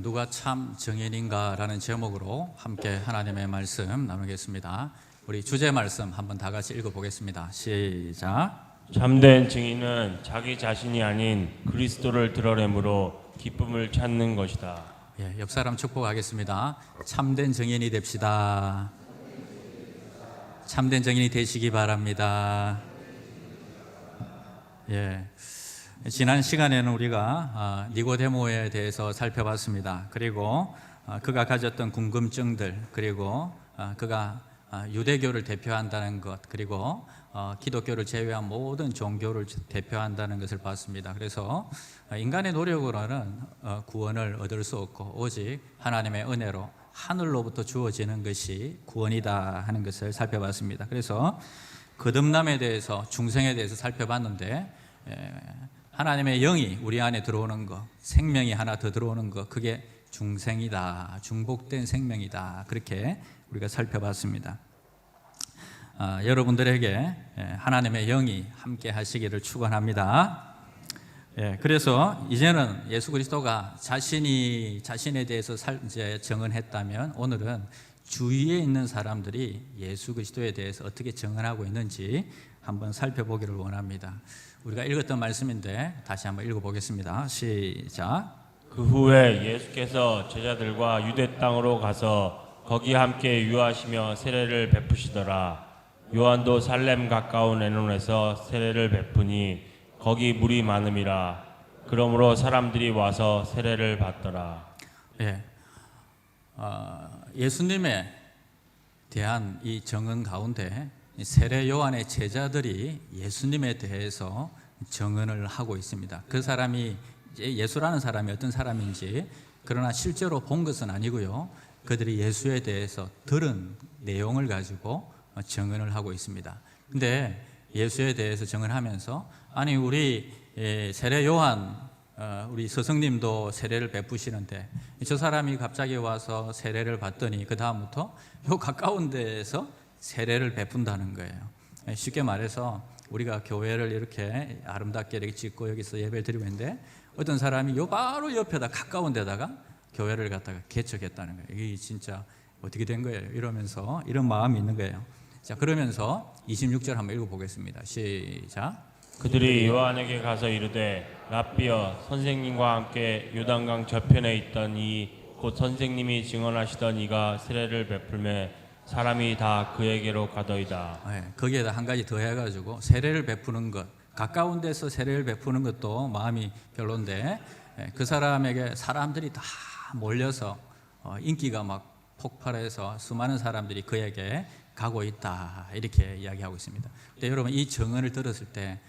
누가 참 정인인가라는 제목으로 함께 하나님의 말씀 나누겠습니다. 우리 주제 말씀 한번 다 같이 읽어보겠습니다. 시작. 참된 증인은 자기 자신이 아닌 그리스도를 드러내므로 기쁨을 찾는 것이다. 옆 사람 축복하겠습니다. 참된 정인이 됩시다. 참된 정인이 되시기 바랍니다. 지난 시간에는 우리가 니고데모에 대해서 살펴봤습니다. 그리고 그가 가졌던 궁금증들, 그리고 그가 유대교를 대표한다는 것, 그리고 기독교를 제외한 모든 종교를 대표한다는 것을 봤습니다. 그래서 인간의 노력으로는 구원을 얻을 수 없고 오직 하나님의 은혜로 하늘로부터 주어지는 것이 구원이다 하는 것을 살펴봤습니다. 그래서 거듭남에 대해서, 중생에 대해서 살펴봤는데 하나님의 영이 우리 안에 들어오는 것, 생명이 하나 더 들어오는 것, 그게 중생이다, 중복된 생명이다, 그렇게 우리가 살펴봤습니다. 여러분들에게 하나님의 영이 함께 하시기를 축원합니다. 그래서 이제는 예수 그리스도가 자신에 대해서 이제 증언했다면, 오늘은 주위에 있는 사람들이 예수 그리스도에 대해서 어떻게 증언하고 있는지 한번 살펴보기를 원합니다. 우리가 읽었던 말씀인데 다시 한번 읽어보겠습니다. 시작. 그 후에 예수께서 제자들과 유대 땅으로 가서 거기 함께 유하시며 세례를 베푸시더라. 요한도 살렘 가까운 에논에서 세례를 베푸니 거기 물이 많음이라. 그러므로 사람들이 와서 세례를 받더라. 예수님에 대한 이 증언 가운데 세례 요한의 제자들이 예수님에 대해서 증언을 하고 있습니다. 그 사람이, 예수라는 사람이 어떤 사람인지, 그러나 실제로 본 것은 아니고요, 그들이 예수에 대해서 들은 내용을 가지고 증언을 하고 있습니다. 근데 예수에 대해서 증언하면서, 아니 우리 세례 요한, 우리 스승님도 세례를 베푸시는데 저 사람이 갑자기 와서 세례를 받더니 그 다음부터 요 가까운 데에서 세례를 베푼다는 거예요. 쉽게 말해서 우리가 교회를 이렇게 아름답게 이렇게 짓고 여기서 예배를 드리고 있는데 어떤 사람이 요 바로 옆에다 가까운 데다가 교회를 갖다가 개척했다는 거예요. 이게 진짜 어떻게 된 거예요? 이러면서 이런 마음이 있는 거예요. 자, 그러면서 26절 한번 읽어보겠습니다. 시작. 그들이 요한에게 가서 이르되 랍비여, 선생님과 함께 요단강 저편에 있던 이 곧 선생님이 증언하시던 이가 세례를 베풀매 사람이 다 그에게로 가더이다. 거기에다 한 가지 더 해가지고 세례를 베푸는 것, 가까운 데서 세례를 베푸는 것도 마음이 별론데 그 사람에게 사람들이 다 몰려서 인기가 막 폭발해서 수많은 사람들이 그에게 가고 있다, 이렇게 이야기하고 있습니다. 근데 여러분, 이 증언을 들었을 때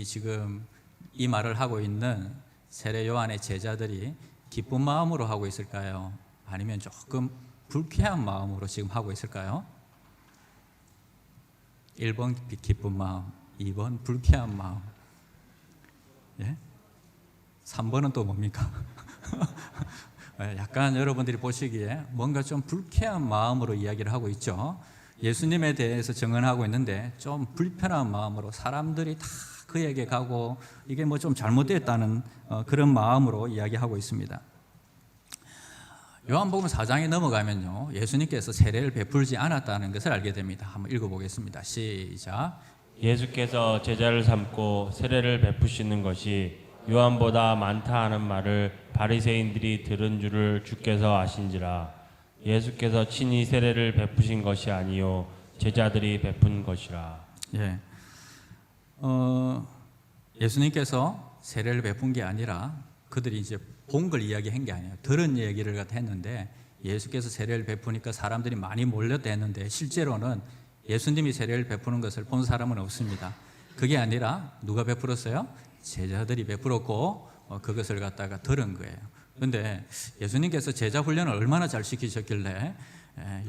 지금 이 말을 하고 있는 세례 요한의 제자들이 기쁜 마음으로 하고 있을까요? 아니면 조금 불쾌한 마음으로 지금 하고 있을까요? 1번 기쁜 마음, 2번 불쾌한 마음, 3번은 또 뭡니까? 약간 여러분들이 보시기에 뭔가 좀 불쾌한 마음으로 이야기를 하고 있죠. 예수님에 대해서 증언하고 있는데 좀 불편한 마음으로 사람들이 다 그에게 가고 이게 뭐 좀 잘못됐다는 그런 마음으로 이야기하고 있습니다. 요한복음 4장에 넘어가면요, 예수님께서 세례를 베풀지 않았다는 것을 알게 됩니다. 한번 읽어보겠습니다. 시작. 예수께서 제자를 삼고 세례를 베푸시는 것이 요한보다 많다 하는 말을 바리새인들이 들은 줄을 주께서 아신지라. 예수께서 친히 세례를 베푸신 것이 아니요 제자들이 베푼 것이라. 예수님께서 세례를 베푼 게 아니라 그들이 이제 본 걸 이야기한 게 아니에요. 들은 얘기를 갖다 했는데, 예수께서 세례를 베푸니까 사람들이 많이 몰렸다 했는데 실제로는 예수님이 세례를 베푸는 것을 본 사람은 없습니다. 그게 아니라 누가 베풀었어요? 제자들이 베풀었고 그것을 갖다가 들은 거예요. 그런데 예수님께서 제자 훈련을 얼마나 잘 시키셨길래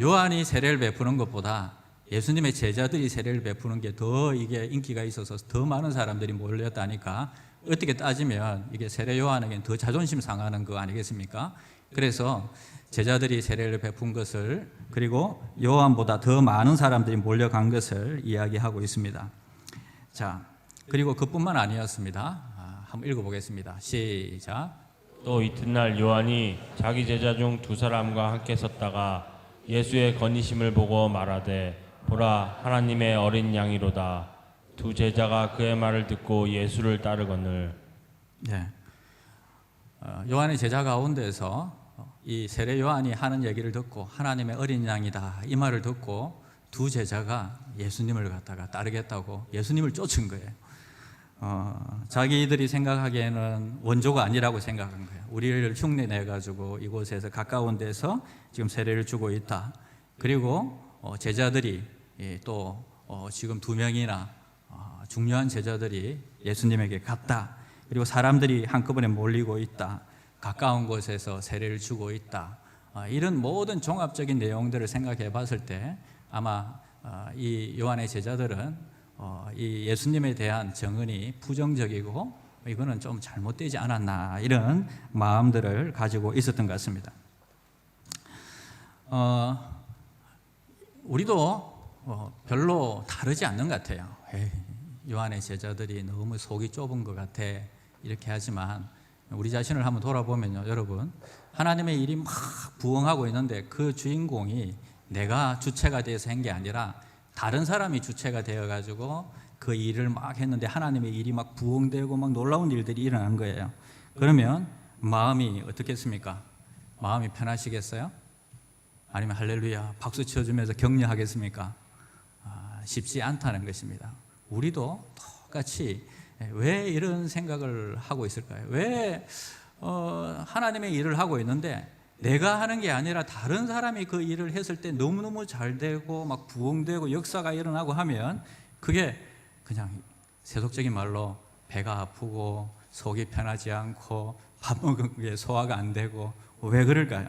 요한이 세례를 베푸는 것보다 예수님의 제자들이 세례를 베푸는 게 더 이게 인기가 있어서 더 많은 사람들이 몰렸다니까, 어떻게 따지면 이게 세례 요한에게는 더 자존심 상하는 거 아니겠습니까? 그래서 제자들이 세례를 베푼 것을, 그리고 요한보다 더 많은 사람들이 몰려간 것을 이야기하고 있습니다. 자, 그리고 그뿐만 아니었습니다. 한번 읽어보겠습니다. 시작. 또 이튿날 요한이 자기 제자 중 두 사람과 함께 섰다가 예수의 건의심을 보고 말하되 보라 하나님의 어린 양이로다. 두 제자가 그의 말을 듣고 예수를 따르거늘. 네. 요한의 제자 가운데서 이 세례 요한이 하는 얘기를 듣고 하나님의 어린 양이다 이 말을 듣고 두 제자가 예수님을 갖다가 따르겠다고 예수님을 쫓은 거예요. 자기들이 생각하기에는 원조가 아니라고 생각한 거예요. 우리를 흉내 내가지고 이곳에서 가까운 데서 지금 세례를 주고 있다. 그리고 제자들이 또 지금 두 명이나 중요한 제자들이 예수님에게 갔다. 그리고 사람들이 한꺼번에 몰리고 있다. 가까운 곳에서 세례를 주고 있다. 이런 모든 종합적인 내용들을 생각해 봤을 때 아마 이 요한의 제자들은 이 예수님에 대한 정언이 부정적이고 이거는 좀 잘못되지 않았나 이런 마음들을 가지고 있었던 것 같습니다. 우리도 별로 다르지 않는 것 같아요. 요한의 제자들이 너무 속이 좁은 것 같아 이렇게 하지만 우리 자신을 한번 돌아보면요, 여러분 하나님의 일이 막 부흥하고 있는데 그 주인공이 내가 주체가 돼서 한 게 아니라 다른 사람이 주체가 되어가지고 그 일을 막 했는데 하나님의 일이 막 부흥되고 막 놀라운 일들이 일어난 거예요. 그러면 마음이 어떻겠습니까? 마음이 편하시겠어요? 아니면 할렐루야 박수 쳐주면서 격려하겠습니까? 쉽지 않다는 것입니다. 우리도 똑같이 왜 이런 생각을 하고 있을까요? 왜 하나님의 일을 하고 있는데 내가 하는 게 아니라 다른 사람이 그 일을 했을 때 너무너무 잘 되고 막 부흥되고 역사가 일어나고 하면 그게 그냥 세속적인 말로 배가 아프고 속이 편하지 않고 밥 먹은 게 소화가 안 되고 왜 그럴까요?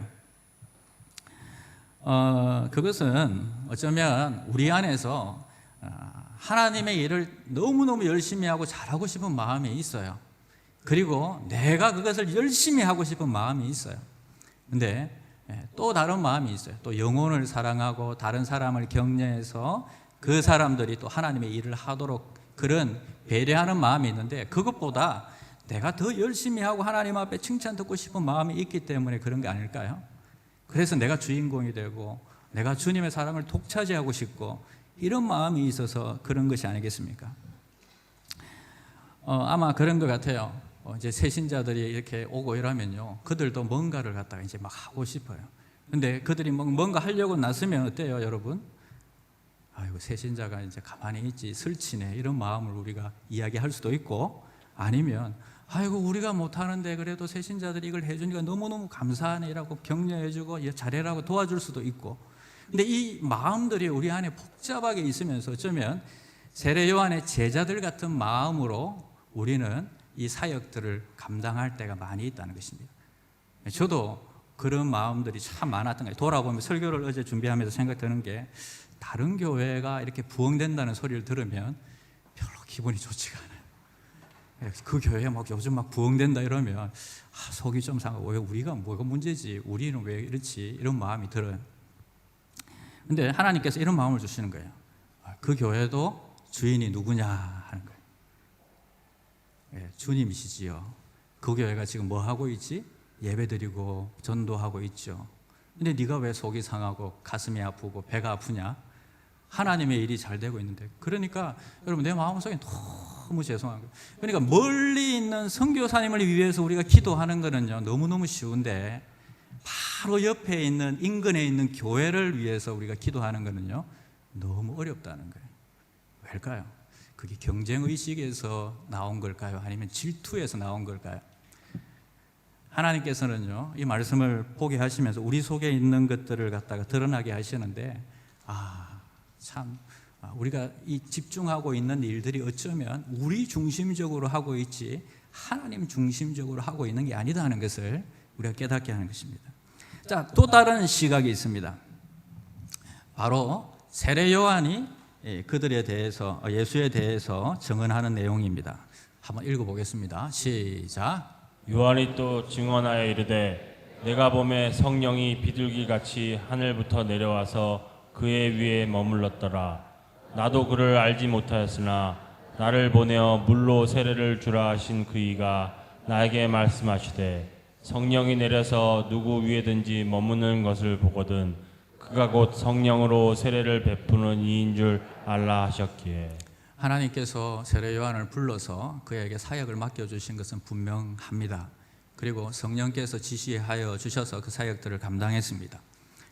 그것은 어쩌면 우리 안에서 하나님의 일을 너무너무 열심히 하고 잘하고 싶은 마음이 있어요. 그리고 내가 그것을 열심히 하고 싶은 마음이 있어요. 근데 또 다른 마음이 있어요. 또 영혼을 사랑하고 다른 사람을 격려해서 그 사람들이 또 하나님의 일을 하도록 그런 배려하는 마음이 있는데 그것보다 내가 더 열심히 하고 하나님 앞에 칭찬 듣고 싶은 마음이 있기 때문에 그런 게 아닐까요? 그래서 내가 주인공이 되고 내가 주님의 사랑을 독차지하고 싶고 이런 마음이 있어서 그런 것이 아니겠습니까? 아마 그런 것 같아요. 이제 새신자들이 이렇게 오고 이러면요, 그들도 뭔가를 갖다가 이제 막 하고 싶어요. 근데 그들이 뭔가 하려고 나서면 어때요, 여러분? 아이고, 새신자가 이제 가만히 있지, 설치네, 이런 마음을 우리가 이야기할 수도 있고, 아니면, 아이고, 우리가 못하는데 그래도 새신자들이 이걸 해주니까 너무너무 감사하네, 이라고 격려해주고, 잘해라고 도와줄 수도 있고. 근데 이 마음들이 우리 안에 복잡하게 있으면서 어쩌면 세례 요한의 제자들 같은 마음으로 우리는 이 사역들을 감당할 때가 많이 있다는 것입니다. 저도 그런 마음들이 참 많았던 거예요. 돌아보면 설교를 어제 준비하면서 생각드는 게 다른 교회가 이렇게 부흥된다는 소리를 들으면 별로 기분이 좋지가 않아요. 그 교회 막 요즘 막 부흥된다 이러면 속이 좀 상하고 왜 우리가 뭐가 문제지? 우리는 왜 이렇지? 이런 마음이 들어요. 근데 하나님께서 이런 마음을 주시는 거예요. 그 교회도 주인이 누구냐 하는 거예요. 주님이시지요. 그 교회가 지금 뭐 하고 있지? 예배드리고 전도하고 있죠. 근데 네가 왜 속이 상하고 가슴이 아프고 배가 아프냐? 하나님의 일이 잘 되고 있는데. 그러니까 여러분 내 마음속에 너무 죄송한 거예요. 그러니까 멀리 있는 선교사님을 위해서 우리가 기도하는 거는요 너무너무 쉬운데 바로 옆에 있는 인근에 있는 교회를 위해서 우리가 기도하는 거는요 너무 어렵다는 거예요. 왜일까요? 그게 경쟁의식에서 나온 걸까요? 아니면 질투에서 나온 걸까요? 하나님께서는요 이 말씀을 보게 하시면서 우리 속에 있는 것들을 갖다가 드러나게 하시는데 우리가 이 집중하고 있는 일들이 어쩌면 우리 중심적으로 하고 있지 하나님 중심적으로 하고 있는 게 아니다 하는 것을 우리가 깨닫게 하는 것입니다. 자, 또 다른 시각이 있습니다. 바로 세례 요한이 그들에 대해서 예수에 대해서 증언하는 내용입니다. 한번 읽어보겠습니다. 시작. 요한이 또 증언하여 이르되 내가 보매 성령이 비둘기같이 하늘부터 내려와서 그의 위에 머물렀더라. 나도 그를 알지 못하였으나 나를 보내어 물로 세례를 주라 하신 그이가 나에게 말씀하시되 성령이 내려서 누구 위에든지 머무는 것을 보거든 그가 곧 성령으로 세례를 베푸는 이인 줄 알라 하셨기에. 하나님께서 세례 요한을 불러서 그에게 사역을 맡겨주신 것은 분명합니다. 그리고 성령께서 지시하여 주셔서 그 사역들을 감당했습니다.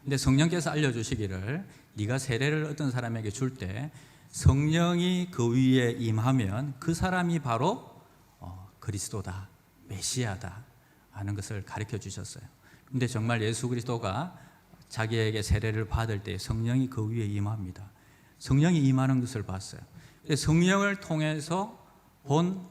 근데 성령께서 알려주시기를 네가 세례를 어떤 사람에게 줄 때 성령이 그 위에 임하면 그 사람이 바로 그리스도다, 메시아다 하는 것을 가르쳐 주셨어요. 근데 정말 예수 그리스도가 자기에게 세례를 받을 때 성령이 그 위에 임합니다. 성령이 임하는 것을 봤어요. 성령을 통해서 본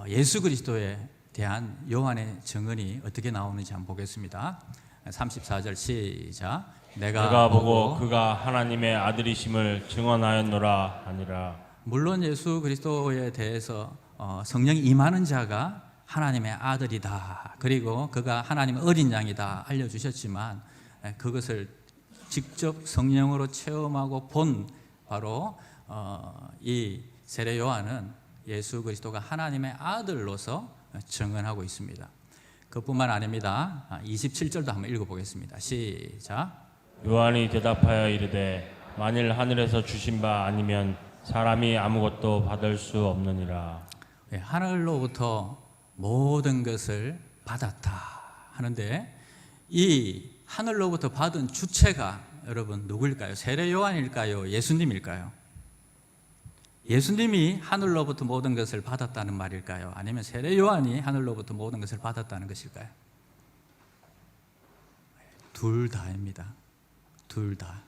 예수 그리스도에 대한 요한의 증언이 어떻게 나오는지 한번 보겠습니다. 34절 시작. 내가 보고 그가 하나님의 아들이심을 증언하였노라 하니라. 물론 예수 그리스도에 대해서 성령이 임하는 자가 하나님의 아들이다, 그리고 그가 하나님의 어린 양이다 알려주셨지만 그것을 직접 성령으로 체험하고 본 바로 이 세례 요한은 예수 그리스도가 하나님의 아들로서 증언하고 있습니다. 그뿐만 아닙니다. 27절도 한번 읽어보겠습니다. 시작. 요한이 대답하여 이르되 만일 하늘에서 주신 바 아니면 사람이 아무것도 받을 수 없느니라. 하늘로부터 모든 것을 받았다 하는데 이 하늘로부터 받은 주체가 여러분 누구일까요? 세례 요한일까요? 예수님일까요? 예수님이 하늘로부터 모든 것을 받았다는 말일까요? 아니면 세례 요한이 하늘로부터 모든 것을 받았다는 것일까요? 둘 다입니다. 둘 다.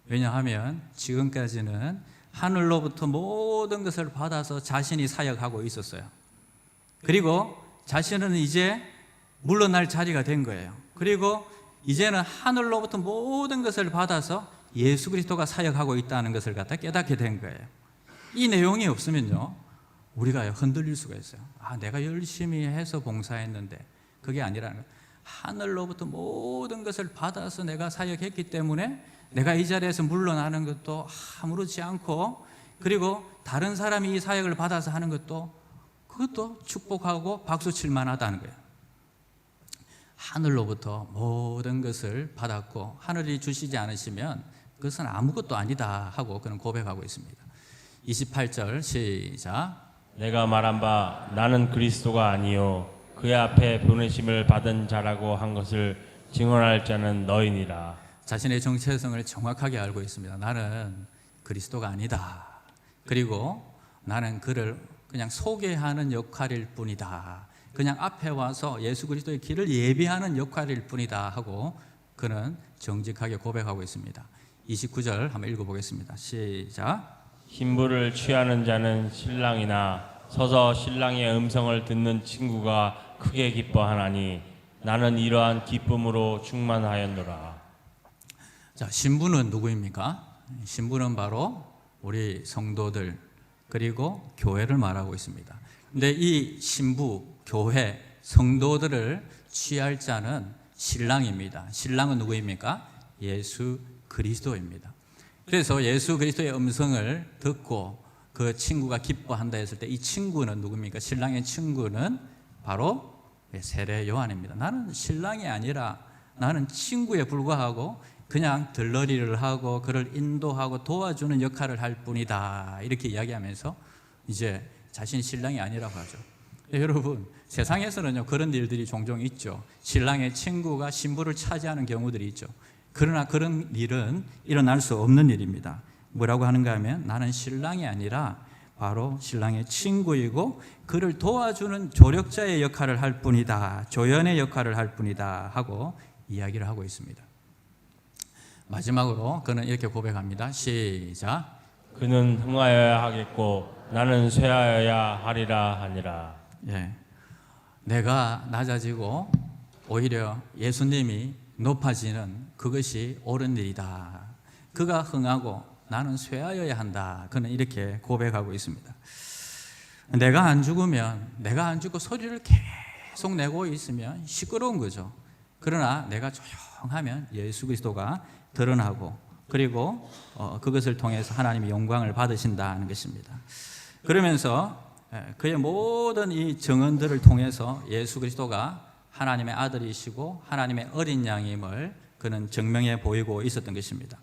왜냐하면 지금까지는 하늘로부터 모든 것을 받아서 자신이 사역하고 있었어요. 그리고 자신은 이제 물러날 자리가 된 거예요. 그리고 이제는 하늘로부터 모든 것을 받아서 예수 그리스도가 사역하고 있다는 것을 갖다 깨닫게 된 거예요. 이 내용이 없으면요, 우리가 흔들릴 수가 있어요. 내가 열심히 해서 봉사했는데 그게 아니라는 거예요. 하늘로부터 모든 것을 받아서 내가 사역했기 때문에 내가 이 자리에서 물러나는 것도 아무렇지 않고, 그리고 다른 사람이 이 사역을 받아서 하는 것도 그것도 축복하고 박수 칠 만하다는 거예요. 하늘로부터 모든 것을 받았고 하늘이 주시지 않으시면 그것은 아무것도 아니다 하고 그는 고백하고 있습니다. 28절 시작. 내가 말한 바 나는 그리스도가 아니요 그의 앞에 보내심을 받은 자라고 한 것을 증언할 자는 너희니라. 자신의 정체성을 정확하게 알고 있습니다. 나는 그리스도가 아니다. 그리고 나는 그를 그냥 소개하는 역할일 뿐이다. 그냥 앞에 와서 예수 그리스도의 길을 예비하는 역할일 뿐이다 하고 그는 정직하게 고백하고 있습니다. 29절 한번 읽어보겠습니다. 시작. 신부를 취하는 자는 신랑이나 서서 신랑의 음성을 듣는 친구가 크게 기뻐하나니 나는 이러한 기쁨으로 충만하였노라. 자, 신부는 누구입니까? 신부는 바로 우리 성도들 그리고 교회를 말하고 있습니다. 근데 이 신부, 교회, 성도들을 취할 자는 신랑입니다. 신랑은 누구입니까? 예수 그리스도입니다. 그래서 예수 그리스도의 음성을 듣고 그 친구가 기뻐한다 했을 때 이 친구는 누굽니까? 신랑의 친구는 바로 세례 요한입니다. 나는 신랑이 아니라 나는 친구에 불과하고 그냥 들러리를 하고 그를 인도하고 도와주는 역할을 할 뿐이다, 이렇게 이야기하면서 이제 자신이 신랑이 아니라고 하죠. 여러분, 세상에서는요 그런 일들이 종종 있죠. 신랑의 친구가 신부를 차지하는 경우들이 있죠. 그러나 그런 일은 일어날 수 없는 일입니다. 뭐라고 하는가 하면 나는 신랑이 아니라 바로 신랑의 친구이고 그를 도와주는 조력자의 역할을 할 뿐이다, 조연의 역할을 할 뿐이다 하고 이야기를 하고 있습니다. 마지막으로 그는 이렇게 고백합니다. 시작. 그는 흥하여야 하겠고 나는 쇠하여야 하리라 하니라. 내가 낮아지고 오히려 예수님이 높아지는 그것이 옳은 일이다. 그가 흥하고 나는 쇠하여야 한다. 그는 이렇게 고백하고 있습니다. 내가 안 죽고 소리를 계속 내고 있으면 시끄러운 거죠. 그러나 내가 조용하면 예수 그리스도가 드러나고 그리고 그것을 통해서 하나님의 영광을 받으신다는 것입니다. 그러면서 그의 모든 이 증언들을 통해서 예수 그리스도가 하나님의 아들이시고 하나님의 어린 양임을 그는 증명해 보이고 있었던 것입니다.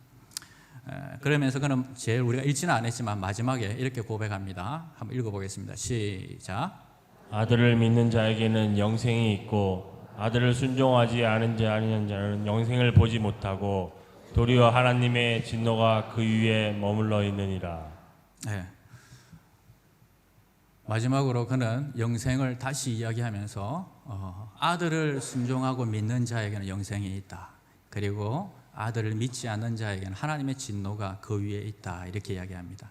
그러면서 그는 제일 우리가 읽지는 않았지만 마지막에 이렇게 고백합니다. 한번 읽어보겠습니다. 시작. 아들을 믿는 자에게는 영생이 있고 아들을 순종하지 않은 자는 영생을 보지 못하고 도리어 하나님의 진노가 그 위에 머물러 있느니라. 네. 마지막으로 그는 영생을 다시 이야기하면서 아들을 순종하고 믿는 자에게는 영생이 있다. 그리고 아들을 믿지 않는 자에게는 하나님의 진노가 그 위에 있다. 이렇게 이야기합니다.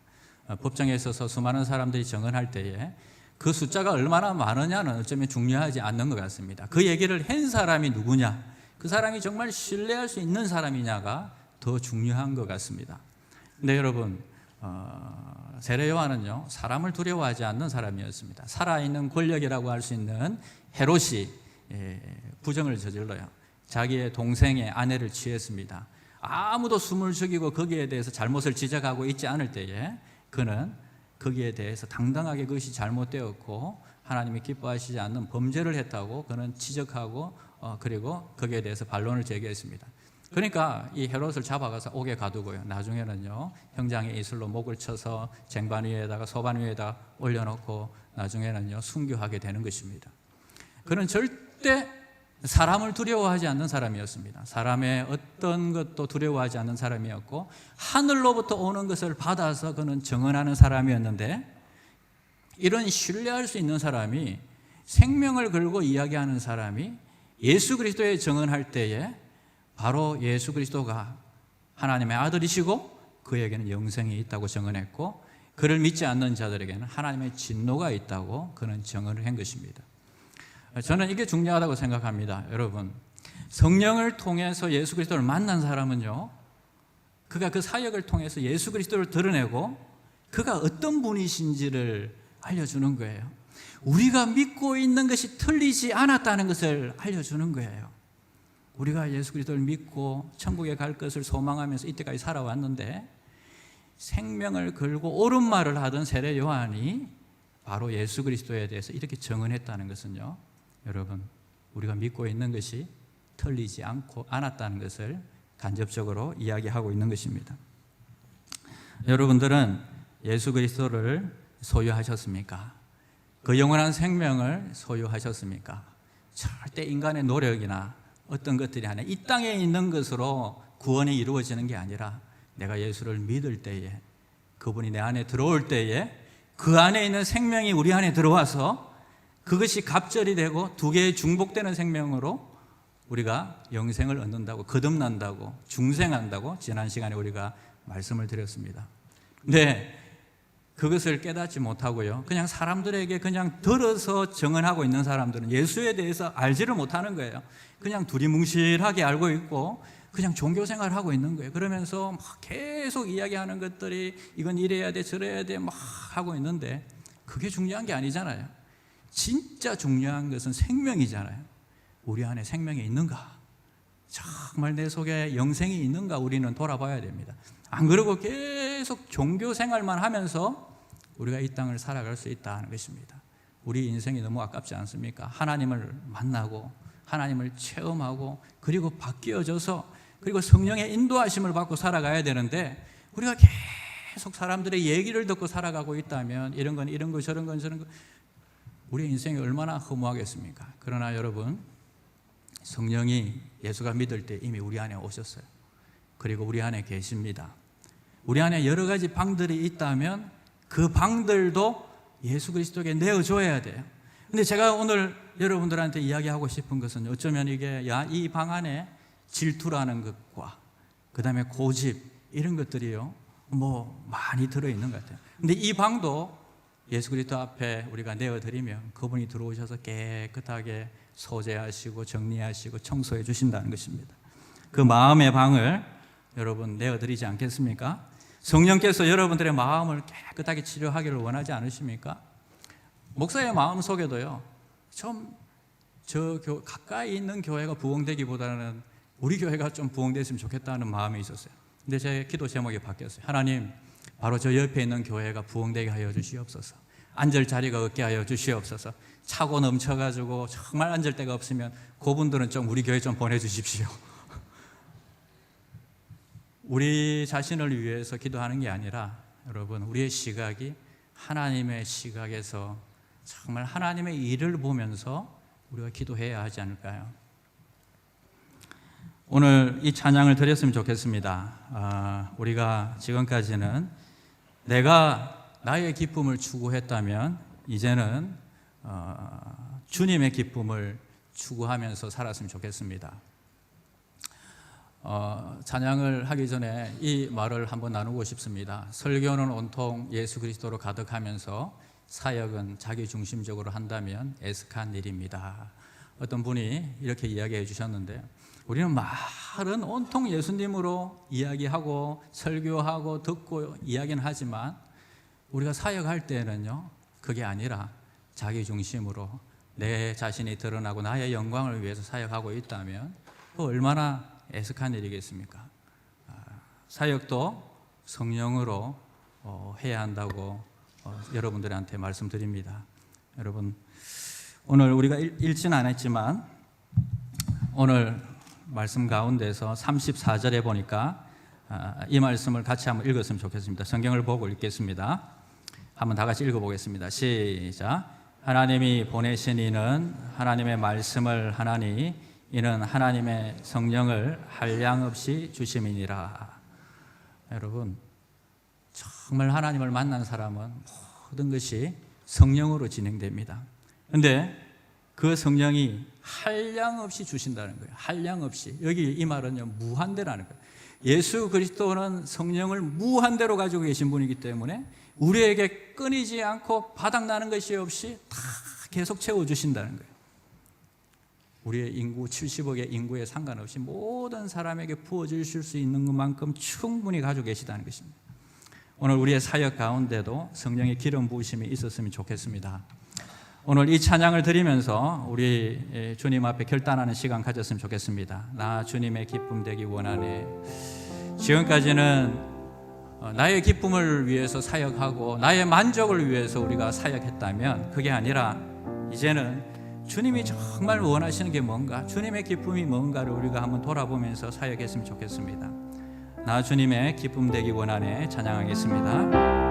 법정에 있어서 수많은 사람들이 증언할 때에 그 숫자가 얼마나 많으냐는 어쩌면 중요하지 않는 것 같습니다. 그 얘기를 한 사람이 누구냐, 그 사람이 정말 신뢰할 수 있는 사람이냐가 더 중요한 것 같습니다. 근데 여러분, 세례 요한은요, 사람을 두려워하지 않는 사람이었습니다. 살아있는 권력이라고 할 수 있는 헤롯이 부정을 저질러요. 자기의 동생의 아내를 취했습니다. 아무도 숨을 죽이고 거기에 대해서 잘못을 지적하고 있지 않을 때에 그는 거기에 대해서 당당하게 그것이 잘못되었고 하나님이 기뻐하시지 않는 범죄를 했다고 그는 지적하고 그리고 거기에 대해서 반론을 제기했습니다. 그러니까 이 헤롯을 잡아가서 옥에 가두고요. 나중에는요, 형장의 이슬로 목을 쳐서 쟁반 위에다가 소반 위에다 올려놓고 나중에는요, 순교하게 되는 것입니다. 그는 절대 사람을 두려워하지 않는 사람이었습니다. 사람의 어떤 것도 두려워하지 않는 사람이었고 하늘로부터 오는 것을 받아서 그는 증언하는 사람이었는데, 이런 신뢰할 수 있는 사람이, 생명을 걸고 이야기하는 사람이 예수 그리스도의 증언할 때에 바로 예수 그리스도가 하나님의 아들이시고 그에게는 영생이 있다고 증언했고, 그를 믿지 않는 자들에게는 하나님의 진노가 있다고 그는 증언을 한 것입니다. 저는 이게 중요하다고 생각합니다. 여러분, 성령을 통해서 예수 그리스도를 만난 사람은요, 그가 그 사역을 통해서 예수 그리스도를 드러내고 그가 어떤 분이신지를 알려주는 거예요. 우리가 믿고 있는 것이 틀리지 않았다는 것을 알려주는 거예요. 우리가 예수 그리스도를 믿고 천국에 갈 것을 소망하면서 이때까지 살아왔는데, 생명을 걸고 옳은 말을 하던 세례 요한이 바로 예수 그리스도에 대해서 이렇게 증언했다는 것은요, 여러분, 우리가 믿고 있는 것이 틀리지 않았다는 것을 간접적으로 이야기하고 있는 것입니다. 여러분들은 예수 그리스도를 소유하셨습니까? 그 영원한 생명을 소유하셨습니까? 절대 인간의 노력이나 어떤 것들이 아니라 이 땅에 있는 것으로 구원이 이루어지는 게 아니라 내가 예수를 믿을 때에, 그분이 내 안에 들어올 때에 그 안에 있는 생명이 우리 안에 들어와서 그것이 갑절이 되고 두 개의 중복되는 생명으로 우리가 영생을 얻는다고, 거듭난다고, 중생한다고 지난 시간에 우리가 말씀을 드렸습니다. 근데 그것을 깨닫지 못하고요, 그냥 사람들에게 그냥 들어서 증언하고 있는 사람들은 예수에 대해서 알지를 못하는 거예요. 그냥 두리뭉실하게 알고 있고 그냥 종교생활을 하고 있는 거예요. 그러면서 막 계속 이야기하는 것들이 이건 이래야 돼 저래야 돼 막 하고 있는데, 그게 중요한 게 아니잖아요. 진짜 중요한 것은 생명이잖아요. 우리 안에 생명이 있는가? 정말 내 속에 영생이 있는가? 우리는 돌아봐야 됩니다. 안 그러고 계속 종교생활만 하면서 우리가 이 땅을 살아갈 수 있다는 것입니다. 우리 인생이 너무 아깝지 않습니까? 하나님을 만나고 하나님을 체험하고 그리고 바뀌어져서 그리고 성령의 인도하심을 받고 살아가야 되는데, 우리가 계속 사람들의 얘기를 듣고 살아가고 있다면 이런 건 이런 거 저런 건 저런 거, 우리 인생이 얼마나 허무하겠습니까? 그러나 여러분, 성령이 예수가 믿을 때 이미 우리 안에 오셨어요. 그리고 우리 안에 계십니다. 우리 안에 여러 가지 방들이 있다면 그 방들도 예수 그리스도에게 내어줘야 돼요. 근데 제가 오늘 여러분들한테 이야기하고 싶은 것은, 어쩌면 이게 이 방 안에 질투라는 것과 그 다음에 고집 이런 것들이요, 뭐 많이 들어있는 것 같아요. 근데 이 방도 예수 그리스도 앞에 우리가 내어드리면 그분이 들어오셔서 깨끗하게 소재하시고 정리하시고 청소해 주신다는 것입니다. 그 마음의 방을 여러분 내어드리지 않겠습니까? 성령께서 여러분들의 마음을 깨끗하게 치료하기를 원하지 않으십니까? 목사의 마음 속에도요, 좀 가까이 있는 교회가 부흥되기보다는 우리 교회가 좀 부흥됐으면 좋겠다는 마음이 있었어요. 근데 제 기도 제목이 바뀌었어요. 하나님, 바로 저 옆에 있는 교회가 부흥되게 하여 주시옵소서. 앉을 자리가 없게 하여 주시옵소서. 차고 넘쳐가지고 정말 앉을 데가 없으면 그분들은 좀 우리 교회 좀 보내주십시오. 우리 자신을 위해서 기도하는 게 아니라 여러분, 우리의 시각이 하나님의 시각에서 정말 하나님의 일을 보면서 우리가 기도해야 하지 않을까요? 오늘 이 찬양을 드렸으면 좋겠습니다. 우리가 지금까지는 내가 나의 기쁨을 추구했다면 이제는 주님의 기쁨을 추구하면서 살았으면 좋겠습니다. 찬양을 하기 전에 이 말을 한번 나누고 싶습니다. 설교는 온통 예수 그리스도로 가득하면서 사역은 자기 중심적으로 한다면 애석한 일입니다. 어떤 분이 이렇게 이야기해 주셨는데, 우리는 말은 온통 예수님으로 이야기하고 설교하고 듣고 이야기는 하지만 우리가 사역할 때는요, 그게 아니라 자기 중심으로 내 자신이 드러나고 나의 영광을 위해서 사역하고 있다면 얼마나 애석한 일이겠습니까? 사역도 성령으로 해야 한다고 여러분들한테 말씀드립니다. 여러분, 오늘 우리가 읽지는 않았지만 오늘 말씀 가운데서 34절에 보니까 이 말씀을 같이 한번 읽었으면 좋겠습니다. 성경을 보고 읽겠습니다. 한번 다 같이 읽어보겠습니다. 시작. 하나님이 보내신 이는 하나님의 말씀을 하나니 이는 하나님의 성령을 한량없이 주심이니라. 여러분, 정말 하나님을 만난 사람은 모든 것이 성령으로 진행됩니다. 그런데 그 성령이 한량없이 주신다는 거예요. 한량없이. 여기 이 말은요, 무한대라는 거예요. 예수 그리스도는 성령을 무한대로 가지고 계신 분이기 때문에 우리에게 끊이지 않고 바닥나는 것이 없이 다 계속 채워주신다는 거예요. 우리의 인구 70억의 인구에 상관없이 모든 사람에게 부어주실 수 있는 것만큼 충분히 가지고 계시다는 것입니다. 오늘 우리의 사역 가운데도 성령의 기름 부으심이 있었으면 좋겠습니다. 오늘 이 찬양을 드리면서 우리 주님 앞에 결단하는 시간 가졌으면 좋겠습니다. 나 주님의 기쁨 되기 원하네. 지금까지는 나의 기쁨을 위해서 사역하고 나의 만족을 위해서 우리가 사역했다면 그게 아니라 이제는 주님이 정말 원하시는 게 뭔가, 주님의 기쁨이 뭔가를 우리가 한번 돌아보면서 사역했으면 좋겠습니다. 나 주님의 기쁨 되기 원하네 찬양하겠습니다.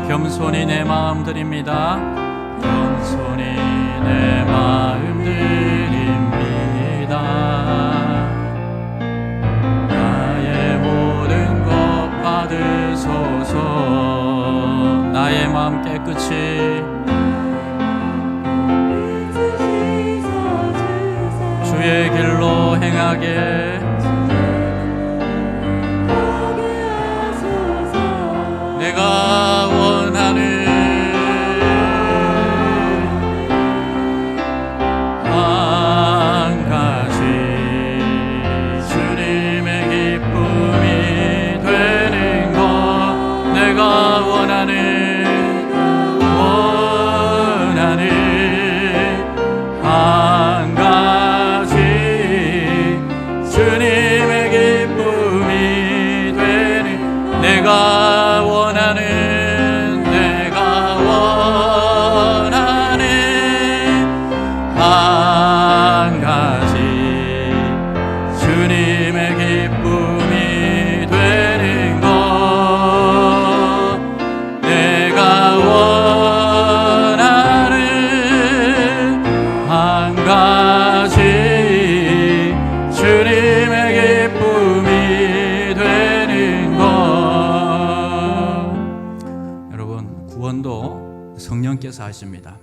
겸손히 내 마음 드립니다. 겸손히 내 마음 드립니다. 나의 모든 것 받으소서. 나의 마음 깨끗이 주의 길로 행하게 내가 원하는 한 가지 주님의 기쁨이 되는 것 내가 원하는 한 가지 주님의 기쁨이 되는 내가 원하는 것입니다.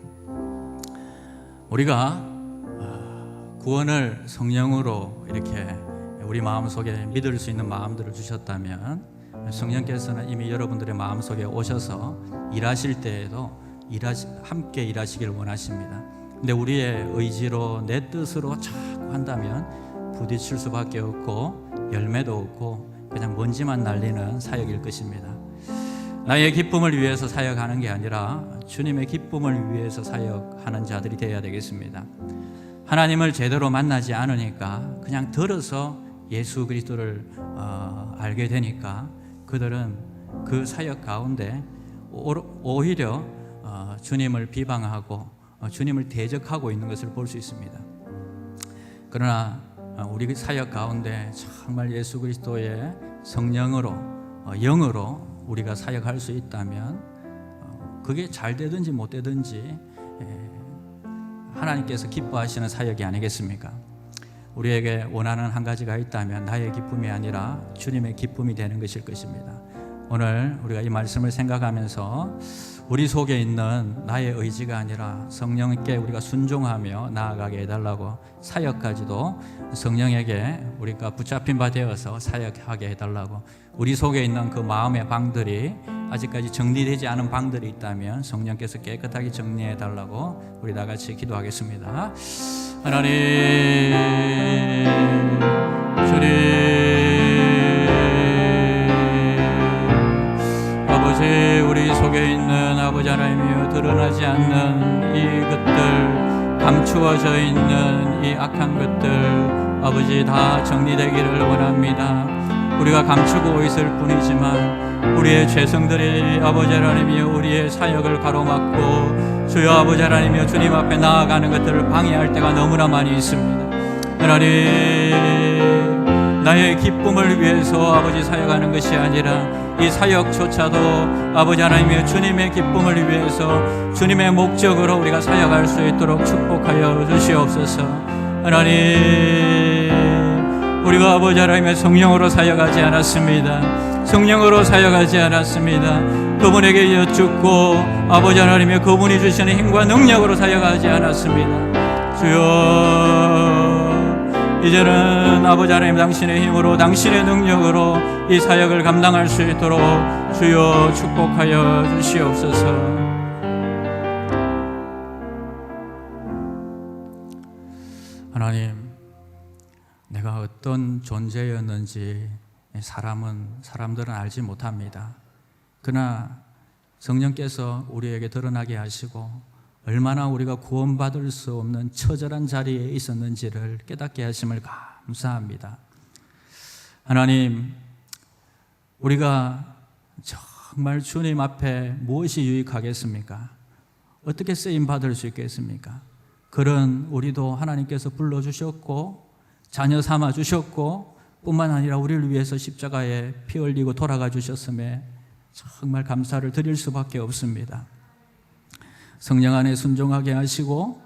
우리가 구원을 성령으로 이렇게 우리 마음속에 믿을 수 있는 마음들을 주셨다면 성령께서는 이미 여러분들의 마음속에 오셔서 일하실 때에도 함께 일하시길 원하십니다. 근데 우리의 의지로 내 뜻으로 자꾸 한다면 부딪힐 수밖에 없고 열매도 없고 그냥 먼지만 날리는 사역일 것입니다. 나의 기쁨을 위해서 사역하는 게 아니라 주님의 기쁨을 위해서 사역하는 자들이 되어야 되겠습니다. 하나님을 제대로 만나지 않으니까 그냥 들어서 예수 그리스도를 알게 되니까 그들은 그 사역 가운데 오히려 주님을 비방하고 주님을 대적하고 있는 것을 볼 수 있습니다. 그러나 우리 사역 가운데 정말 예수 그리스도의 성령으로 영으로 우리가 사역할 수 있다면 그게 잘 되든지 못 되든지 하나님께서 기뻐하시는 사역이 아니겠습니까? 우리에게 원하는 한 가지가 있다면 나의 기쁨이 아니라 주님의 기쁨이 되는 것일 것입니다. 오늘 우리가 이 말씀을 생각하면서 우리 속에 있는 나의 의지가 아니라 성령께 우리가 순종하며 나아가게 해달라고 사역까지도 성령에게 우리가 붙잡힌 바 되어서 사역하게 해달라고 우리 속에 있는 그 마음의 방들이 아직까지 정리되지 않은 방들이 있다면 성령께서 깨끗하게 정리해 달라고 우리 다 같이 기도하겠습니다. 하나님 주님 아버지 우리 속에 있는 아버지 하나님이여 드러나지 않는 이 것들 감추어져 있는 이 악한 것들 아버지 다 정리되기를 원합니다. 우리가 감추고 있을 뿐이지만 우리의 죄성들이 아버지 하나님이여 우리의 사역을 가로막고 주여 아버지 하나님이여 주님 앞에 나아가는 것들을 방해할 때가 너무나 많이 있습니다. 하나님 나의 기쁨을 위해서 아버지 사역하는 것이 아니라 이 사역조차도 아버지 하나님이여 주님의 기쁨을 위해서 주님의 목적으로 우리가 사역할 수 있도록 축복하여 주시옵소서. 하나님 우리가 아버지 하나님의 성령으로 사역하지 않았습니다. 성령으로 사역하지 않았습니다. 그분에게 여쭙고 아버지 하나님의 그분이 주시는 힘과 능력으로 사역하지 않았습니다. 주여 이제는 아버지 하나님 당신의 힘으로 당신의 능력으로 이 사역을 감당할 수 있도록 주여 축복하여 주시옵소서. 하나님 내가 어떤 존재였는지 사람들은 알지 못합니다. 그러나 성령께서 우리에게 드러나게 하시고 얼마나 우리가 구원받을 수 없는 처절한 자리에 있었는지를 깨닫게 하심을 감사합니다. 하나님 우리가 정말 주님 앞에 무엇이 유익하겠습니까? 어떻게 쓰임받을 수 있겠습니까? 그런 우리도 하나님께서 불러주셨고 자녀 삼아 주셨고 뿐만 아니라 우리를 위해서 십자가에 피 흘리고 돌아가 주셨음에 정말 감사를 드릴 수밖에 없습니다. 성령 안에 순종하게 하시고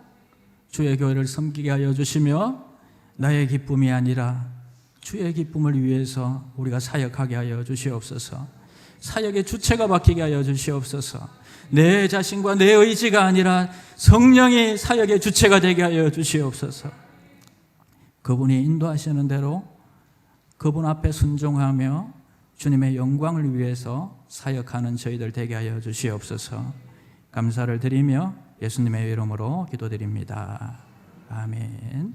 주의 교회를 섬기게 하여 주시며 나의 기쁨이 아니라 주의 기쁨을 위해서 우리가 사역하게 하여 주시옵소서. 사역의 주체가 바뀌게 하여 주시옵소서. 내 자신과 내 의지가 아니라 성령이 사역의 주체가 되게 하여 주시옵소서. 그분이 인도하시는 대로 그분 앞에 순종하며 주님의 영광을 위해서 사역하는 저희들 되게 하여 주시옵소서. 감사를 드리며 예수님의 이름으로 기도드립니다. 아멘.